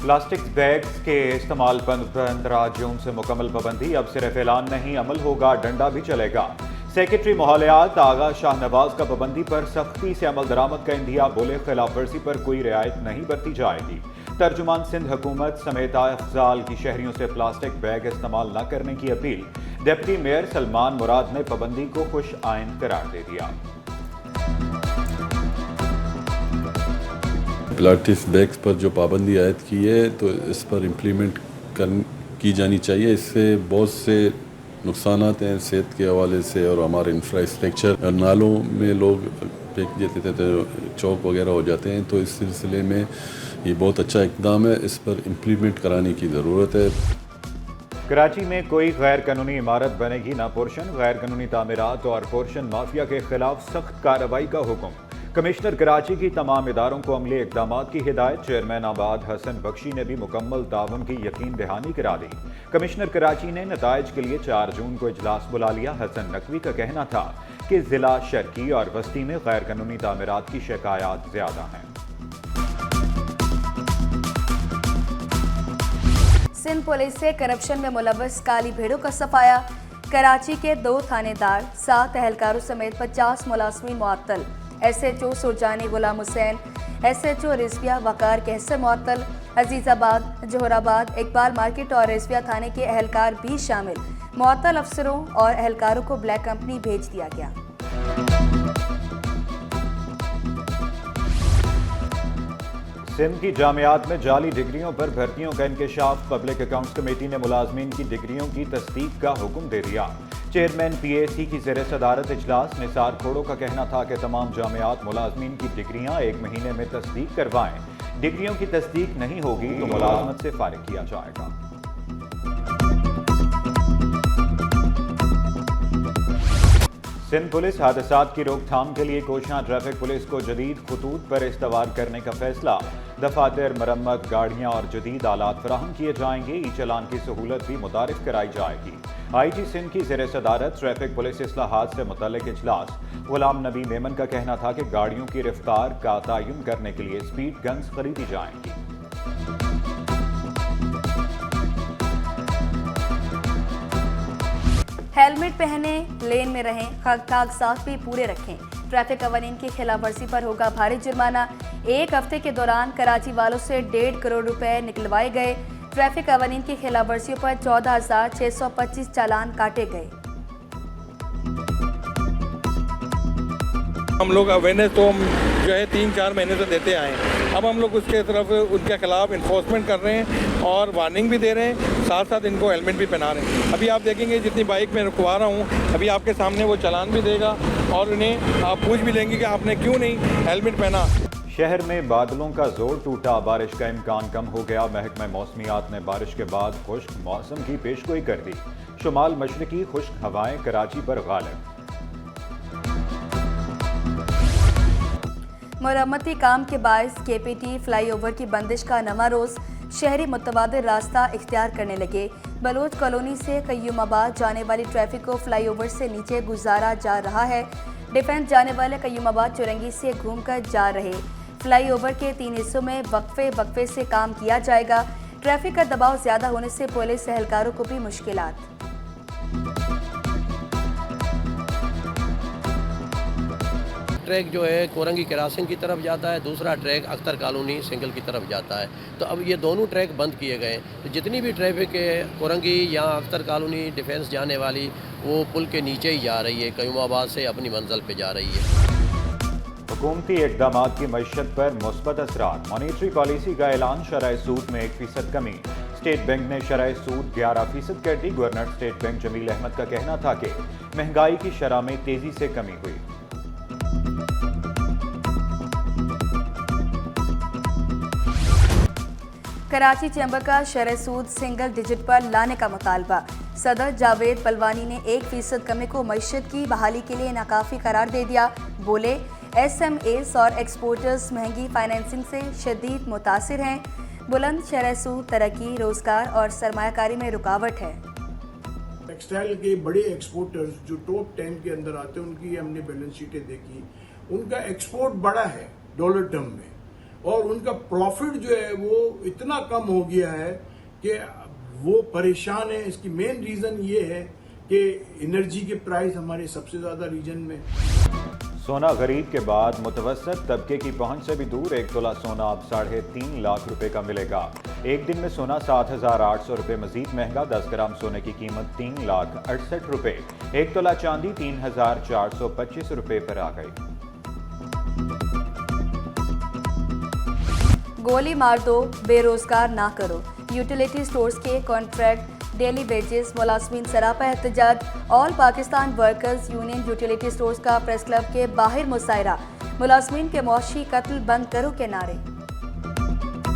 Plastic bags के इस्तेमाल पर 15 जून से मुकम्मल पाबंदी। अब सिर्फ ऐलान नहीं, अमल होगा, डंडा भी चलेगा। सेक्रेटरी माहौलियात आगा शाहनवाज का पाबंदी पर सख्ती से अमल दरामद का इंदिया, बोले खिलाफ वर्जी पर कोई रियायत नहीं बरती जाएगी। तर्जुमान सिंध हुकूमत समेत अफजाल की शहरियों से प्लास्टिक बैग इस्तेमाल न करने की अपील। डिप्टी मेयर सलमान मुराद ने पाबंदी को खुश आइन करार दे दिया। प्लास्टिक बैग्स पर जो पाबंदी आयद की है तो इस पर इम्प्लीमेंट की जानी चाहिए। इससे बहुत से नुकसान हैं सेहत के हवाले से और हमारे इंफ्रास्ट्रक्चर, नालों में लोग फेंक देते थे तो चौक वगैरह हो जाते हैं। तो इस सिलसिले में ये बहुत अच्छा इक़दाम है, इस पर इम्प्लीमेंट कराने की ज़रूरत है। कराची में कोई गैर कानूनी इमारत बनेगी ना पोर्शन। गैर कानूनी तामीरात और पोर्शन माफिया के खिलाफ सख्त कार्रवाई का हुक्म। कमिश्नर कराची की तमाम इदारों को अमली इक़दाम की हिदायत। चेयरमैन आबाद हसन बख्शी ने भी मुकम्मल ताउन की यकीन दहानी करा दी। कमिश्नर कराची ने नताइज के लिए 4 जून को इजलास बुला लिया। हसन नकवी का कहना था कि जिला शर्की और वस्ती में गैर कानूनी तामीरात की शिकायत ज्यादा हैं। सिंध पुलिस से करप्शन में मुलव्वस काली भेड़ों का सफाया। कराची के 2 थानेदार, 7 एहलकारों समेत 50 मुलाजमीन मुअत्तल। SHO सुरजानी गुलाम हुसैन, SHO रिजविया वकार कहसे मुअत्तल। अजीजाबाद, जोहराबाद, इकबाल मार्केट और रिजविया थाने के एहलकार भी शामिल। मुअत्तल अफसरों और एहलकारों को ब्लैक कंपनी भेज दिया गया। सिंध की जामियात में जाली डिग्रियों पर भर्तियों का इंकशाफ। पब्लिक अकाउंट्स कमेटी ने मुलाजमीन की डिग्रियों की तस्दीक का हुक्म दे दिया। चेयरमैन PAC की ज़ेर सदारत इजलास। निसार खोड़ो का कहना था कि तमाम जामियात मुलाजमीन की डिग्रियां 1 महीने में तस्दीक करवाएं। डिग्रियों की तस्दीक नहीं होगी तो मुलाजमत से फारिग किया जाएगा। सिंध पुलिस हादसात की रोकथाम के लिए कोशियां। ट्रैफिक पुलिस को जदीद खतूत पर इस्तवार करने का फैसला। दफातर, मरम्मत, गाड़ियां और जदीद आलात फराहम किए जाएंगे। ई चलान की सहूलत भी मुतारिफ कराई जाएगी। IG सिंध की ज़ेर सदारत ट्रैफिक पुलिस इस्लाहात से मुतल्लिक इजलास। गुलाम नबी मेमन का कहना था कि गाड़ियों की रफ्तार का तयन करने के लिए स्पीड गन्स खरीदी जाएंगी। हेलमेट पहने, लेन में रहें, कागजात भी पूरे रखें। ट्रैफिक कवानीन की खिलाफ वर्जी पर होगा भारी जुर्माना। 1 हफ्ते के दौरान कराची वालों से 1.5 करोड़ रुपए निकलवाए गए। ट्रैफिक कवानीन की खिलाफ वर्जियों पर 14,625 चालान काटे गए। हम लोग अवेयरनेस तो जो है 3-4 महीने से देते आए हैं। अब हम लोग उसके तरफ उनके खिलाफ इन्फोर्समेंट कर रहे हैं और वार्निंग भी दे रहे हैं, साथ साथ इनको हेलमेट भी पहना रहे हैं। अभी आप देखेंगे जितनी बाइक में रुकवा रहा हूँ, अभी आपके सामने वो चालान भी देगा और उन्हें आप पूछ भी लेंगे कि आपने क्यों नहीं हेलमेट पहना। शहर में बादलों का जोर टूटा, बारिश का इम्कान कम हो गया। महकमा मौसमियात ने बारिश के बाद खुश्क मौसम की पेशगोई कर दी। शुमाल मशरकी खुश्क हवाएं कराची पर गालिब। मरम्मती काम के बायस KPT फ्लाईओवर की बंदिश का नवा रोज। शहरी मुतबादिल रास्ता इख्तियार करने लगे। बलोच कॉलोनी से कय्यूमाबाद जाने वाली ट्रैफिक को फ्लाईओवर से नीचे गुजारा जा रहा है। डिफेंस जाने वाले कय्यूमाबाद चौरंगी से घूमकर जा रहे। फ्लाईओवर के 3 हिस्सों में वक्फे से काम किया जाएगा। ट्रैफिक का दबाव ज्यादा होने से पुलिस एहलकारों को भी मुश्किलात। ट्रैक जो है कोरंगी क्रॉसिंग की तरफ जाता है, दूसरा ट्रैक अख्तर कॉलोनी सिंगल की तरफ जाता है। तो अब ये दोनों ट्रैक बंद किए गए। तो जितनी भी ट्रैफिक है कोरंगी या अख्तर कॉलोनी डिफेंस जाने वाली वो पुल के नीचे ही जा रही है, कयूमाबाद से अपनी मंजिल पे जा रही है। हुकूमती इक़दाम की मईशत पर मुस्बत असरात। मॉनेटरी पॉलिसी का ऐलान। शरह सूद में 1% कमी। स्टेट बैंक ने शरह सूद 11% कर दी। Governor state bank Jamil Ahmed का कहना था कि महंगाई की शरह में तेजी से कमी हुई। कराची चैम्बर का शरह सूद सिंगल डिजिट पर लाने का मुतालबा। सदर जावेद पलवानी ने 1% कमी को मईशत की बहाली के लिए नाकाफी करार दे दिया। बोले SMAs और एक्सपोर्टर्स महंगी फाइनेंसिंग से शदीद मुतासिर हैं। बुलंद शरह सूद तरक्की, रोजगार और सरमायाकारी में रुकावट है। टेक्सटाइल के बड़े एक्सपोर्टर्स जो टॉप 10 के अंदर आते हैं, उनकी हमने बैलेंस शीटें देखी। उनका एक्सपोर्ट बड़ा है डॉलर टर्म में, और उनका प्रॉफिट जो है वो इतना कम हो गया है कि वो परेशान है। इसकी मेन रीज़न ये है कि एनर्जी के प्राइस हमारे सबसे ज़्यादा रीजन में। सोना खरीद के बाद मुतवसत तबके की पहुंच से भी दूर 1 तोला सोना अब 3.5 लाख रुपए का मिलेगा। एक दिन में सोना 7,800 रुपए मजीद महंगा। 10 ग्राम सोने की कीमत 3,68,000 रुपए। 1 तोला चांदी 3,425 रुपए पर आ गई। गोली मार दो, बेरोजगार ना करो। यूटिलिटी स्टोर्स के कॉन्ट्रैक्ट, डेली वेजेस, मुलाजमीन सरापा एहतजाज। All Pakistan workers union utility stores का प्रेस क्लब के बाहर मुशायरा। मुलाजमीन के मौशी कत्ल बंद करो के नारे।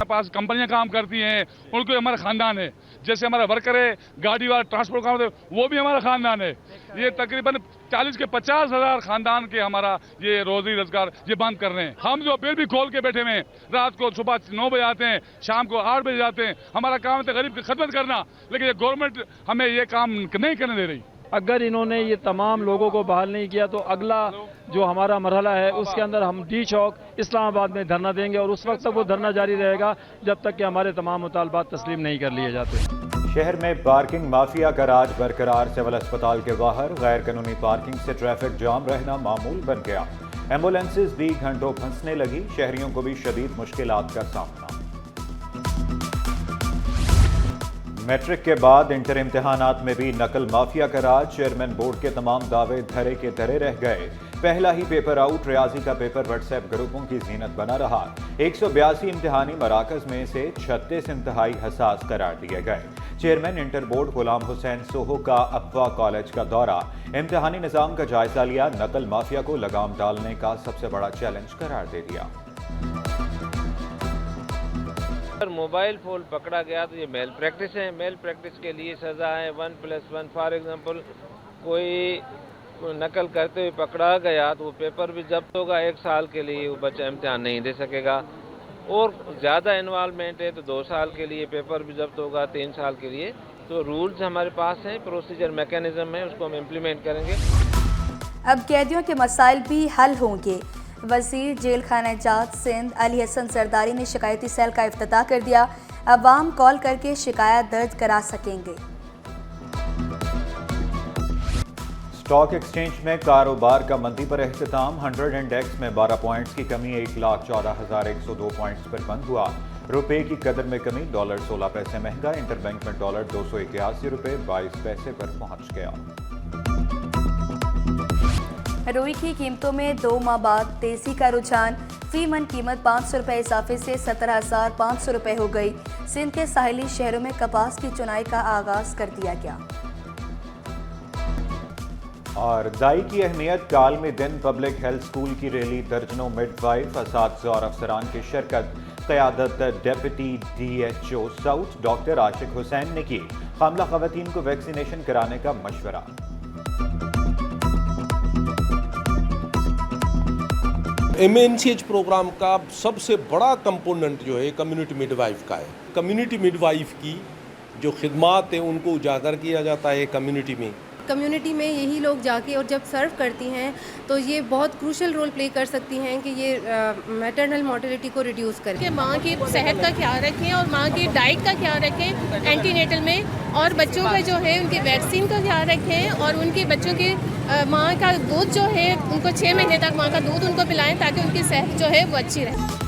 पास कंपनियां काम करती हैं, उनको हमारा खानदान है। जैसे हमारा वर्कर है, गाड़ी वाला ट्रांसपोर्ट काम होता है, वो भी हमारा खानदान है। ये तकरीबन 40 के 50 हजार खानदान के हमारा ये रोजी रोजगार ये बंद कर रहे हैं। हम जो बिल भी खोल के बैठे हुए हैं, रात को सुबह 9 बजे आते हैं, शाम को 8 बजे जाते हैं। हमारा काम है गरीब की खदमत करना, लेकिन ये गवर्नमेंट हमें ये काम नहीं करने दे रही। अगर इन्होंने ये तमाम लोगों को बहाल नहीं किया तो अगला जो हमारा मरहला है उसके अंदर हम डी चौक इस्लामाबाद में धरना देंगे और उस वक्त तक वो धरना जारी रहेगा जब तक कि हमारे तमाम मुतालबात तस्लीम नहीं कर लिए जाते। शहर में पार्किंग माफिया का राज बरकरार। सिविल अस्पताल के बाहर गैर कानूनी पार्किंग से ट्रैफिक जाम रहना मामूल बन गया। एम्बुलेंसेज भी घंटों फंसने लगी। शहरियों को भी शदीद मुश्किलात का सामना। मैट्रिक के बाद इंटर इम्तिहानात में भी नकल माफिया का राज। चेयरमैन बोर्ड के तमाम दावे धरे के धरे रह गए। पहला ही पेपर आउट। रियाजी का पेपर व्हाट्सएप ग्रुपों की जीनत बना रहा। 182 इम्तिहानी मराकज में से 36 इंतहाई हसास करार दिए गए। Chairman inter board Ghulam Hussain Soho का अफवा कॉलेज का दौरा। इम्तिहानी निज़ाम का जायजा लिया। नकल माफिया को लगाम डालने का सबसे बड़ा चैलेंज करार दे दिया। अगर मोबाइल फ़ोन पकड़ा गया तो ये मेल प्रैक्टिस है। मेल प्रैक्टिस के लिए सज़ा है 1+1। फॉर एग्जांपल कोई नकल करते हुए पकड़ा गया तो वो पेपर भी जब्त होगा। 1 साल के लिए वो बच्चा इम्तिहान नहीं दे सकेगा, और ज़्यादा इन्वॉल्वमेंट है तो 2 साल के लिए पेपर भी जब्त होगा, 3 साल के लिए। तो रूल्स हमारे पास हैं, प्रोसीजर मैकेनिज्म है, उसको हम इम्प्लीमेंट करेंगे। अब कैदियों के मसाइल भी हल होंगे। वजीर जेल खाना जात सिंध अली हसन सरदारी ने शिकायती सेल का इफ्तिताह कर दिया। अवाम कॉल करके शिकायत दर्ज करा सकेंगे। स्टॉक एक्सचेंज में कारोबार का मंदी पर एहतिताम। 100 इंडेक्स में 12 पॉइंट्स की कमी 1,14,102 पॉइंट्स पर बंद हुआ। रुपए की कदर में कमी। डॉलर 16 पैसे महंगा। इंटरबैंक में डॉलर 281 रुपए 22 पैसे पर पहुंच गया। रुई की कीमतों में 2 माह बाद तेजी का रुझान। फी मन कीमत 500 रुपये इजाफे से 17,500 रुपये हो गई। सिंध के साहिली शहरों में कपास की चुनाई का आगाज कर दिया गया। और दाई की अहमियत का आलमी दिन। पब्लिक हेल्थ स्कूल की रैली। दर्जनों मिडवाइफ, असातिज़ा और अफसरान की शिरकत। क़यादत डेप्यूटी DHO साउथ डॉक्टर आशिक हुसैन ने की। हामला ख़वातीन को वैक्सीनेशन कराने का मशवरा। MNCH प्रोग्राम का सबसे बड़ा कंपोनेंट जो है कम्युनिटी मिडवाइफ का है। कम्युनिटी मिडवाइफ की जो खिदमात है उनको उजागर किया जाता है कम्युनिटी में यही लोग जाके और जब सर्व करती हैं तो ये बहुत क्रूशल रोल प्ले कर सकती हैं कि ये मैटरनल मोर्टेलिटी को रिड्यूस करें। कि माँ की सेहत का ख्याल रखें और माँ की डाइट का ख्याल रखें एंटीनेटल में, और बच्चों का जो है उनके वैक्सीन का ख्याल रखें, और उनके बच्चों के माँ का दूध जो है उनको 6 महीने तक माँ का दूध उनको पिलाएं ताकि उनकी सेहत जो है वो अच्छी रहे।